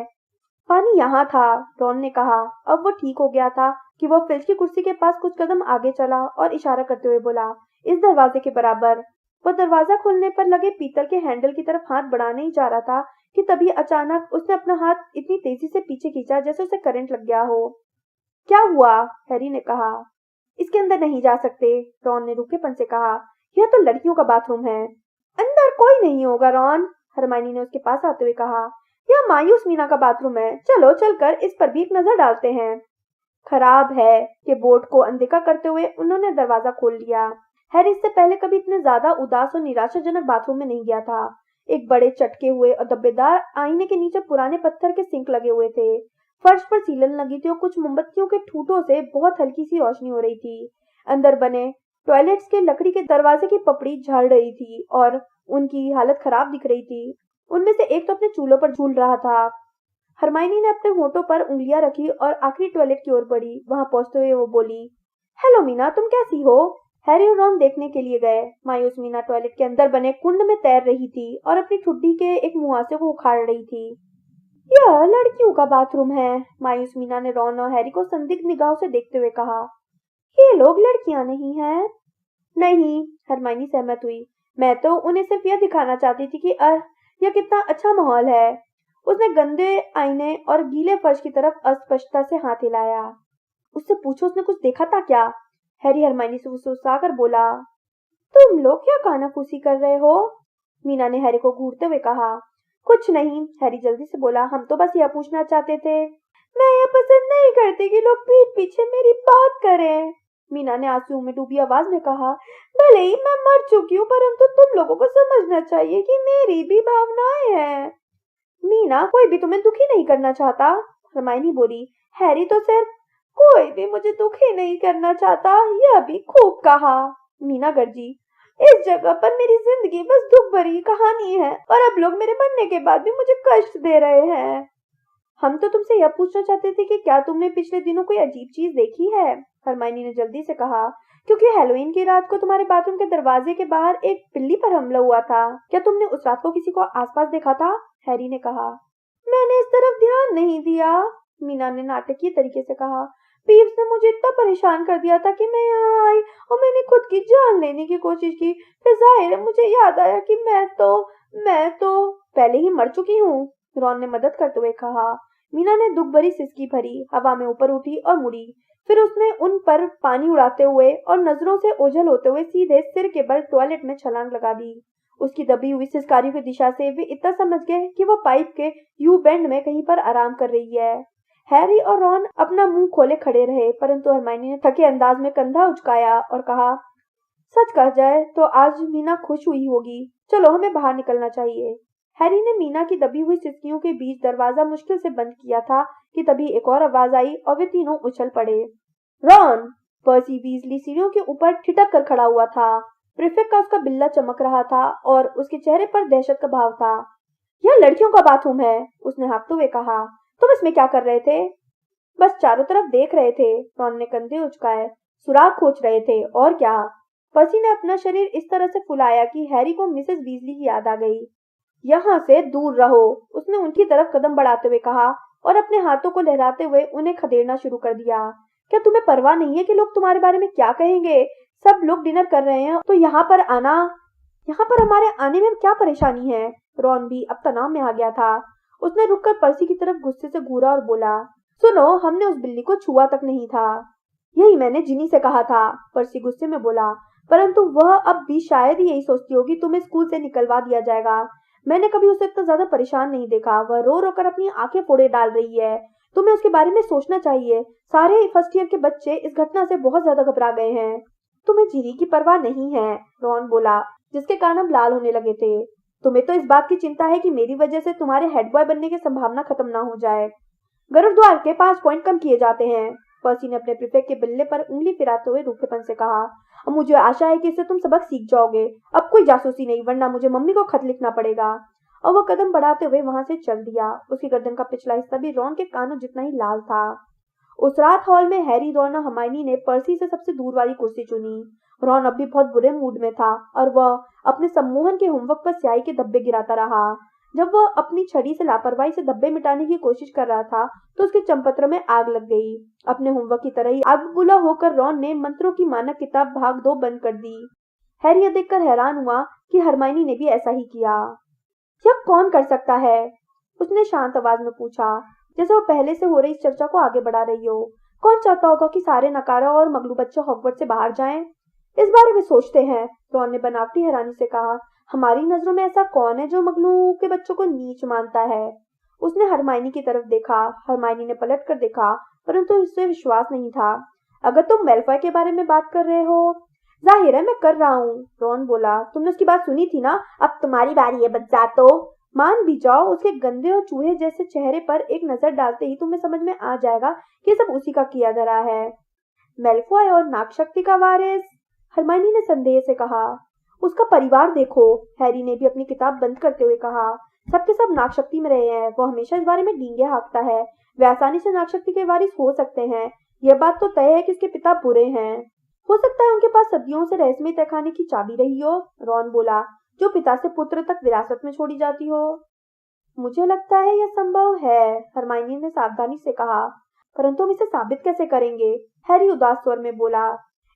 पानी यहाँ था, रॉन ने कहा। अब वो ठीक हो गया था कि वह फिल्च की कुर्सी के पास कुछ कदम आगे चला और इशारा करते हुए बोला, इस दरवाजे के बराबर। वह दरवाजा खोलने पर लगे पीतल के हैंडल की तरफ हाथ बढ़ाने ही जा रहा था कि तभी अचानक उसने अपना हाथ इतनी तेजी से पीछे खींचा जैसे उसे करंट लग गया हो। क्या हुआ? हैरी ने कहा। इसके अंदर नहीं जा सकते, रॉन ने रूखेपन से कहा। यह तो लड़कियों का बाथरूम है। अंदर कोई नहीं होगा रॉन, हरमाइनी ने उसके पास आते हुए कहा। यह मायूस मीना का बाथरूम है, चलो चलकर इस पर भी एक नजर डालते हैं। खराब है कि बोर्ड को अनदेखा करते हुए उन्होंने दरवाजा खोल लिया। हैरी इससे पहले कभी इतने ज्यादा उदास और निराशाजनक बाथरूम में नहीं गया था। एक बड़े चटके हुए और धब्बेदार आईने के नीचे पुराने पत्थर के सिंक लगे हुए थे। फर्श पर सीलन लगी थी और कुछ मोमबत्तियों के ठूठों से बहुत हल्की सी रोशनी हो रही थी। अंदर बने टॉयलेट्स के लकड़ी के दरवाजे की पपड़ी झड़ रही थी और उनकी हालत खराब दिख रही थी। उनमें से एक तो अपने चूल्हों पर झूल रहा था। हरमाइनी ने अपने होठों पर उंगलियां रखी और आखिरी टॉयलेट की ओर बढ़ी। वहां पहुंचते हुए वो बोली, हेलो मीना, तुम कैसी हो? हैरी और रॉन देखने के लिए गए। मायूस मीना टॉयलेट के अंदर बने कुंड में तैर रही थी और अपनी ठुड्डी के एक मुहासे को उखाड़ रही थी। यह लड़कियों का बाथरूम है, मायूस मीना ने रॉन और हैरी को संदिग्ध निगाहों से देखते हुए कहा। ये लोग लड़कियां नहीं हैं। नहीं, हरमाइनी सहमत हुई। मैं तो उन्हें सिर्फ यह दिखाना चाहती थी कि यह कितना अच्छा माहौल है। उसने गंदे आईने और गीले फर्श की तरफ अस्पष्टता से हाथ हिलाया। उससे पूछो उसने कुछ देखा था क्या? हैरी हरमाइनी से फुसफुसाकर बोला। तुम लोग क्या कानाफूसी कर रहे हो? मीना ने हैरी को घूरते हुए कहा। कुछ नहीं, हैरी जल्दी से बोला, हम तो बस यह पूछना चाहते थे। मैं यह पसंद नहीं करती कि लोग पीठ पीछे मेरी बात करें, मीना ने आंसुओं में डूबी आवाज में कहा। भले ही मैं मर चुकी हूँ परंतु तुम लोगों को समझना चाहिए कि मेरी भी भावनाएं हैं। मीना, कोई भी तुम्हें दुखी नहीं करना चाहता, हरमाइनी बोली। हैरी तो सिर्फ कोई भी मुझे दुखी नहीं करना चाहता, यह भी खूब कहा, मीना गर्जी। इस जगह पर मेरी जिंदगी बस दुख भरी कहानी है और अब लोग मेरे मरने के बाद भी मुझे कष्ट दे रहे हैं। हम तो तुमसे यह पूछना चाहते थे कि क्या तुमने पिछले दिनों कोई अजीब चीज देखी है? हरमाइनी ने जल्दी से कहा। क्योंकि हैलोवीन की रात को तुम्हारे बाथरूम के दरवाजे के बाहर एक बिल्ली पर हमला हुआ था। क्या तुमने उस रात को किसी को आसपास देखा था? हैरी ने कहा। मैंने इस तरफ ध्यान नहीं दिया, मीना ने नाटकीय तरीके से कहा। पीव्स ने मुझे इतना परेशान कर दिया था कि मैं यहाँ आई और मैंने खुद की जान लेने की कोशिश की। फिर जाहिर है मुझे याद आया कि मैं तो पहले ही मर चुकी हूँ, रॉन ने मदद करते हुए कहा। मीना ने दुख भरी सिसकी भरी, हवा में ऊपर उठी और मुड़ी। फिर उसने उन पर पानी उड़ाते हुए और नजरों से ओझल होते हुए सीधे सिर के बल टॉयलेट में छलांग लगा दी। उसकी दबी हुई सिसकारियों की दिशा से वे इतना समझ गए कि वह पाइप के यू बेंड में कहीं पर आराम कर रही है। हैरी और रॉन अपना मुंह खोले खड़े रहे परंतु हरमाइनी ने थके अंदाज में कंधा उचकाया और कहा, सच कहा जाए तो आज मीना खुश हुई होगी। चलो हमें बाहर निकलना चाहिए। हैरी ने मीना की दबी हुई सिसकियों के बीच दरवाजा मुश्किल से बंद किया था कि तभी एक और आवाज आई और वे तीनों उछल पड़े। रॉन! पर्सी वीजली सीढ़ियों के ऊपर ठिठक कर खड़ा हुआ था। प्रीफेक्ट का उसका बिल्ला चमक रहा था और उसके चेहरे पर दहशत का भाव था। यह लड़कियों का बाथरूम है, उसने हाँफते हुए कहा। तुम इसमें क्या कर रहे थे? बस चारों तरफ देख रहे थे, रॉन ने कंधे उचकाए। सुराग खोज रहे थे, और क्या? पर्सी ने अपना शरीर इस तरह से फुलाया कि हैरी को मिसेस बीजली की याद आ गई। यहाँ से दूर रहो, उसने उनकी तरफ कदम बढ़ाते हुए कहा और अपने हाथों को लहराते हुए उन्हें खदेड़ना शुरू कर दिया। क्या तुम्हें परवाह नहीं है कि लोग तुम्हारे बारे में क्या कहेंगे? सब लोग डिनर कर रहे हैं तो यहाँ पर हमारे आने में क्या परेशानी है? रॉन भी अब तनाव में आ गया था। उसने रुककर पर्सी की तरफ गुस्से से घूरा और बोला, सुनो, हमने उस बिल्ली को छुआ तक नहीं था। यही मैंने जिनी से कहा था, पर्सी गुस्से में बोला। परंतु वह अब भी शायद ही यही सोचती होगी तुम्हें स्कूल से निकलवा दिया जाएगा। मैंने कभी उसे इतना ज्यादा परेशान नहीं देखा। वह रो रो कर अपनी आंखें फोड़े डाल रही है। तुम्हें उसके बारे में सोचना चाहिए। सारे फर्स्ट ईयर के बच्चे इस घटना से बहुत ज्यादा घबरा गए हैं। तुम्हें जिनी की परवाह नहीं है, रॉन बोला, जिसके कान अब लाल होने लगे थे। तुम्हें तो इस बात की चिंता है कि मेरी वजह से तुम्हारे हेड बॉय बनने की संभावना खत्म ना हो जाए। गर्भद्वार के 5 पॉइंट कम किए जाते हैं। पर्सी ने अपने प्रीफेक्ट के बिल्ले पर उंगली फिराते हुए रूखेपन से कहा। अब मुझे आशा है कि इससे तुम सबक सीख जाओगे। अब कोई जासूसी नहीं, वरना मुझे मम्मी को खत लिखना पड़ेगा। और वह कदम बढ़ाते हुए वहां से चल दिया। उसकी गर्दन का पिछला हिस्सा भी रॉन के कानों जितना ही लाल था। उस रात हॉल में हैरी, रॉन और हरमाइनी ने पर्सी से सबसे दूर वाली कुर्सी चुनी। रॉन अब भी बहुत बुरे मूड में था और वह अपने सम्मोहन के होमवर्क पर स्याही के धब्बे गिराता रहा। जब वह अपनी छड़ी से लापरवाही से धब्बे मिटाने की कोशिश कर रहा था तो उसके चंपत्र में आग लग गई। अपने होमवर्क की तरह ही आग बुला होकर रॉन ने मंत्रों की मानक किताब भाग 2 बंद कर दी। हैरी यह देखकर हैरान हुआ कि हरमाइनी ने भी ऐसा ही किया। यह कौन कर सकता है? उसने शांत आवाज में पूछा, जैसे वो पहले से हो रही इस चर्चा को आगे बढ़ा रही हो। कौन चाहता होगा कि सारे नकारा और मगलू बच्चे हॉगवर्ट्स से बाहर जाएं? इस बारे में सोचते हैं, रॉन ने बनावटी हैरानी से कहा। हमारी नजरों में ऐसा कौन है जो मगलू के बच्चों को नीच मानता है? उसने हरमाइनी की तरफ देखा। हरमाइनी ने पलट कर देखा, परंतु उसे विश्वास नहीं था। अगर तुम मेलफॉय के बारे में बात कर रहे हो। जाहिर है मैं कर रहा हूँ, रॉन बोला। तुमने उसकी बात सुनी थी ना? अब तुम्हारी बारी है बच्चातो। मान भी जाओ, उसके गंदे और चूहे जैसे चेहरे पर एक नजर डालते ही तुम्हें समझ में आ जाएगा कि सब उसी का किया धरा है। मेलफॉय और नागशक्ति का वारिस? हरमाइनी ने संदेह से कहा। उसका परिवार देखो, हैरी ने भी अपनी किताब बंद करते हुए कहा। सबके सब नागशक्ति में रहे हैं। वो हमेशा इस बारे में डींगे हाँकता है। वे आसानी से नागशक्ति के वारिस हो सकते हैं। यह बात तो तय है कि उसके पिता बुरे हैं। हो सकता है उनके पास सदियों से रहस्यमय तहखाने की चाबी रही हो, रॉन बोला, जो पिता से पुत्र तक विरासत में छोड़ी जाती हो। मुझे लगता है यह संभव है, हरमाइनी ने सावधानी से कहा। परंतु हम इसे साबित कैसे करेंगे? हैरी उदास स्वर में बोला।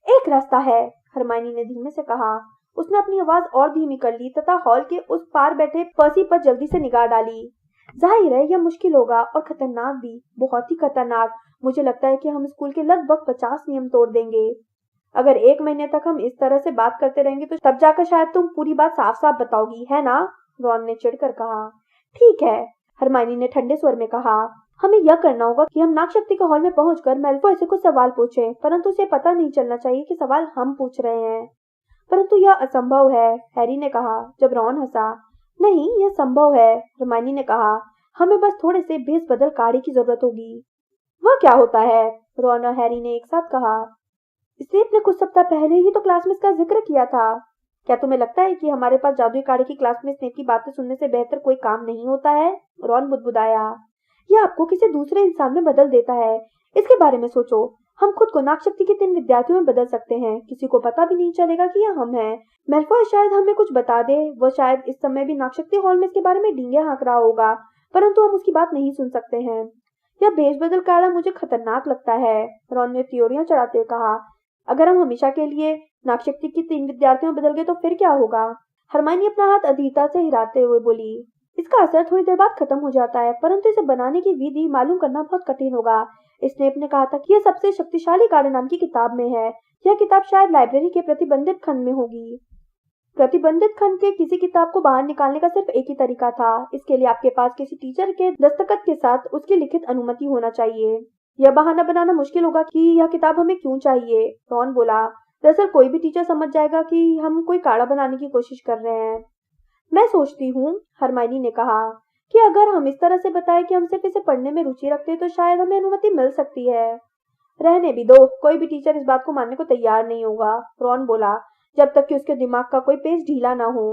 एक रास्ता है, हरमाइनी ने धीमे से कहा। उसने अपनी आवाज और धीमी कर ली तथा हॉल के उस पार बैठे पर्सी पर जल्दी से निगाह डाली। जाहिर है यह मुश्किल होगा और खतरनाक भी, बहुत ही खतरनाक। मुझे लगता है कि हम स्कूल के लगभग 50 नियम तोड़ देंगे। अगर 1 महीने तक हम इस तरह से बात करते रहेंगे तो तब जाकर शायद तुम पूरी बात साफ साफ बताओगी, है ना? रॉन ने चिढ़कर कहा। ठीक है, हरमाइनी ने ठंडे स्वर में कहा। हमें यह करना होगा कि हम नागशक्ति के हॉल में पहुंचकर मेलफॉय से कुछ सवाल पूछें, परंतु उसे पता नहीं चलना चाहिए कि सवाल हम पूछ रहे हैं। परंतु यह असंभव है, हैरी ने कहा, जब रॉन हंसा। नहीं, यह संभव है, हरमाइनी ने कहा। हमें बस थोड़े से भेस बदल काढ़े की जरूरत होगी। वह क्या होता है? रॉन और हैरी ने एक साथ कहा। स्नेप ने कुछ सप्ताह पहले ही तो क्लास में इसका जिक्र किया था। क्या तुम्हें लगता है कि हमारे पास जादुई काढ़े की क्लास में स्नेप की बातें सुनने से बेहतर कोई काम नहीं होता है? रॉन बुदबुदाया। यह आपको किसी दूसरे इंसान में बदल देता है। इसके बारे में सोचो। हम खुद को नागशक्ति के 3 विद्यार्थियों में बदल सकते हैं। किसी को पता भी नहीं चलेगा कि यह हम हैं। मेलफॉय शायद हमें कुछ बता दे। वह शायद इस समय भी नागशक्ति हॉल में इसके बारे में डींगे हाँक रहा होगा, परंतु हम उसकी बात नहीं सुन सकते हैं। यह भेष बदल काढ़ा मुझे खतरनाक लगता है, रॉन ने त्योरियां चढ़ाते हुए कहा। अगर हम हमेशा के लिए नागशक्ति की 3 विद्यार्थियों में बदल गए तो फिर क्या होगा? हरमाइनी अपना हाथ अधीरता से हिलाते हुए बोली। इसका असर थोड़ी देर बाद खत्म हो जाता है, परंतु इसे बनाने की विधि मालूम करना बहुत कठिन होगा। स्नेप ने कहा था कि यह सबसे शक्तिशाली काढ़े नाम की किताब में है। यह किताब शायद लाइब्रेरी के प्रतिबंधित खंड में होगी। प्रतिबंधित खंड के किसी किताब को बाहर निकालने का सिर्फ एक ही तरीका था। इसके लिए आपके पास किसी टीचर के दस्तखत के साथ उसकी लिखित अनुमति होना चाहिए। यह बहाना बनाना मुश्किल होगा कि यह किताब हमें क्यों चाहिए, रॉन बोला। दरअसल कोई भी टीचर समझ जाएगा कि हम कोई काढ़ा बनाने की कोशिश कर रहे हैं। मैं सोचती हूँ, हरमाइनी ने कहा, कि अगर हम इस तरह से बताएं कि हम सिर्फ इसे पढ़ने में रुचि रखते हैं तो शायद हमें अनुमति मिल सकती है। रहने भी दो, कोई भी टीचर इस बात को मानने को तैयार नहीं होगा, रॉन बोला, जब तक कि उसके दिमाग का कोई पेच ढीला ना हो।